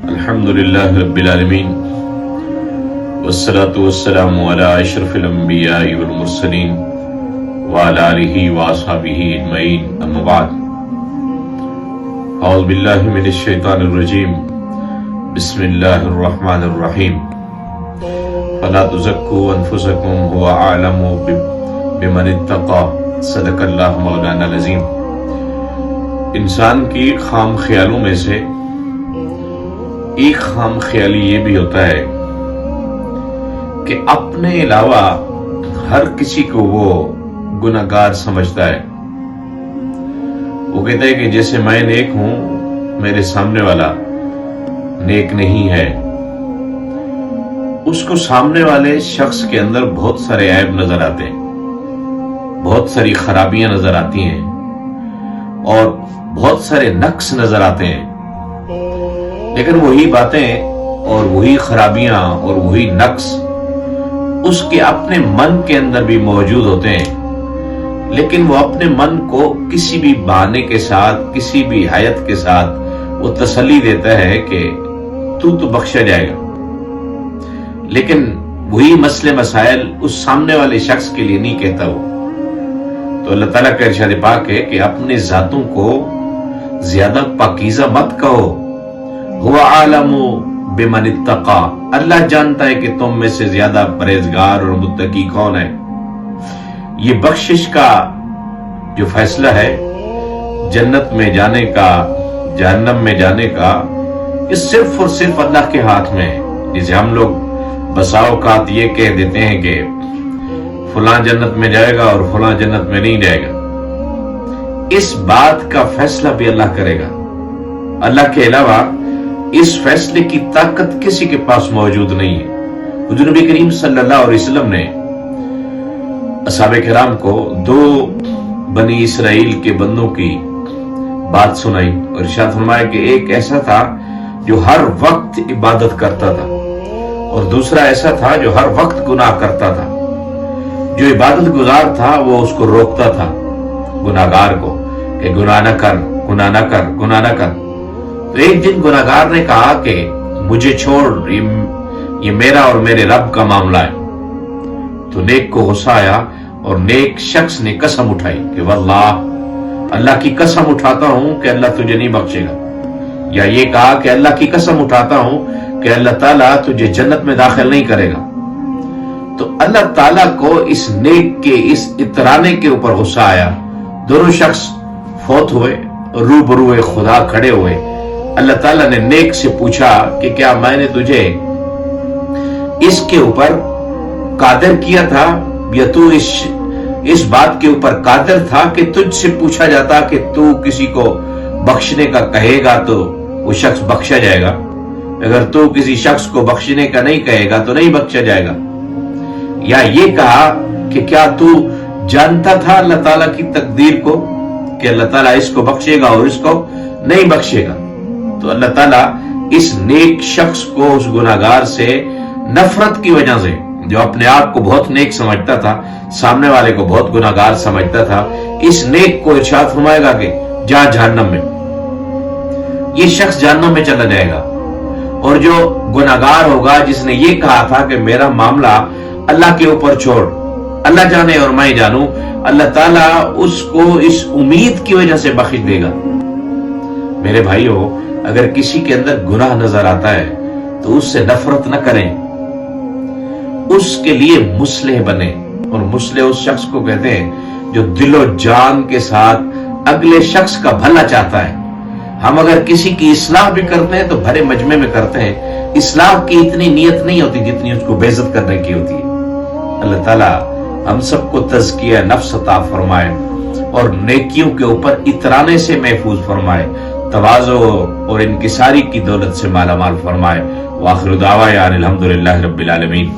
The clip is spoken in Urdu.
الحمدللہ رب العالمین والصلاة والسلام علی اشرف الانبیاء والمرسلین وعلی آلہ واصحابہ اجمعین، اما بعد۔ اعوذ باللہ من الشیطان الرجیم، بسم اللہ الرحمن الرحیم۔ فلا تزکوا انفسکم هو اعلم بمن اتقى، صدق اللہ مولانا العظیم۔ انسان کی خام خیالوں میں سے ایک خام خیالی یہ بھی ہوتا ہے کہ اپنے علاوہ ہر کسی کو وہ گناہگار سمجھتا ہے۔ وہ کہتا ہے کہ جیسے میں نیک ہوں، میرے سامنے والا نیک نہیں ہے۔ اس کو سامنے والے شخص کے اندر بہت سارے عیب نظر آتے ہیں، بہت ساری خرابیاں نظر آتی ہیں اور بہت سارے نقص نظر آتے ہیں، لیکن وہی باتیں اور وہی خرابیاں اور وہی نقص اس کے اپنے من کے اندر بھی موجود ہوتے ہیں، لیکن وہ اپنے من کو کسی بھی بہانے کے ساتھ، کسی بھی حیت کے ساتھ وہ تسلی دیتا ہے کہ تو بخشا جائے گا، لیکن وہی مسئلے مسائل اس سامنے والے شخص کے لیے نہیں کہتا وہ۔ تو اللہ تعالیٰ کا ارشاد پاک ہے کہ اپنے ذاتوں کو زیادہ پاکیزہ مت کہو۔ هو عالم بمن اتقى، اللہ جانتا ہے کہ تم میں سے زیادہ پرہیزگار اور متقی کون ہے۔ یہ بخشش کا جو فیصلہ ہے، جنت میں جانے کا، جہنم میں جانے کا، یہ صرف اور صرف اللہ کے ہاتھ میں ہے۔ جسے ہم لوگ بسا اوقات یہ کہہ دیتے ہیں کہ فلاں جنت میں جائے گا اور فلاں جنت میں نہیں جائے گا، اس بات کا فیصلہ بھی اللہ کرے گا۔ اللہ کے علاوہ اس فیصلے کی طاقت کسی کے پاس موجود نہیں ہے۔ حضور نبی کریم صلی اللہ علیہ وسلم نے اصحاب کرام کو دو بنی اسرائیل کے بندوں کی بات سنائی اور ارشاد فرمایا کہ ایک ایسا تھا جو ہر وقت عبادت کرتا تھا اور دوسرا ایسا تھا جو ہر وقت گناہ کرتا تھا۔ جو عبادت گزار تھا وہ اس کو روکتا تھا، گناہگار کو، کہ گناہ نہ کر، گناہ نہ کر، گناہ نہ کر۔ تو ایک دن گناہگار نے کہا کہ مجھے چھوڑ، یہ میرا اور میرے رب کا معاملہ ہے۔ تو نیک کو غصہ آیا اور نیک شخص نے قسم اٹھائی کہ واللہ، اللہ کی قسم اٹھاتا ہوں کہ اللہ تجھے نہیں بخشے گا، یا یہ کہا کہ اللہ کی قسم اٹھاتا ہوں کہ اللہ تعالیٰ تجھے جنت میں داخل نہیں کرے گا۔ تو اللہ تعالیٰ کو اس نیک کے اس اترانے کے اوپر غصہ آیا۔ دونوں شخص فوت ہوئے، روبروئے خدا کھڑے ہوئے۔ اللہ تعالیٰ نے نیک سے پوچھا کہ کیا میں نے تجھے اس کے اوپر قادر کیا تھا، یا تو اس بات کے اوپر قادر تھا کہ تجھ سے پوچھا جاتا کہ تو کسی کو بخشنے کا کہے گا تو وہ شخص بخشا جائے گا، اگر تو کسی شخص کو بخشنے کا نہیں کہے گا تو نہیں بخشا جائے گا؟ یا یہ کہا کہ کیا تو جانتا تھا اللہ تعالیٰ کی تقدیر کو کہ اللہ تعالیٰ اس کو بخشے گا اور اس کو نہیں بخشے گا؟ تو اللہ تعالیٰ اس نیک شخص کو اس گناہگار سے نفرت کی وجہ سے، جو اپنے آپ کو بہت نیک سمجھتا تھا، سامنے والے کو بہت گناہگار سمجھتا تھا، اس نیک کو ارشاد فرمائے گا کہ جا جہنم میں، یہ شخص جہنم میں چلا جائے گا۔ اور جو گناہگار ہوگا جس نے یہ کہا تھا کہ میرا معاملہ اللہ کے اوپر چھوڑ، اللہ جانے اور میں جانوں، اللہ تعالیٰ اس کو اس امید کی وجہ سے بخش دے گا۔ میرے بھائیو، اگر کسی کے اندر گناہ نظر آتا ہے تو اس سے نفرت نہ کریں، اس کے لیے مصلح بنے۔ اور مصلح اس شخص کو کہتے ہیں جو دل و جان کے ساتھ اگلے شخص کا بھلا چاہتا ہے۔ ہم اگر کسی کی اصلاح بھی کرتے ہیں تو بھرے مجمع میں کرتے ہیں، اصلاح کی اتنی نیت نہیں ہوتی جتنی اس کو بے عزت کرنے کی ہوتی ہے۔ اللہ تعالیٰ ہم سب کو تزکیہ نفس عطا فرمائے اور نیکیوں کے اوپر اترانے سے محفوظ فرمائے، تواضع اور انکساری کی دولت سے مالا مال فرمائے۔ وآخر دعوانا الحمدللہ رب العالمین۔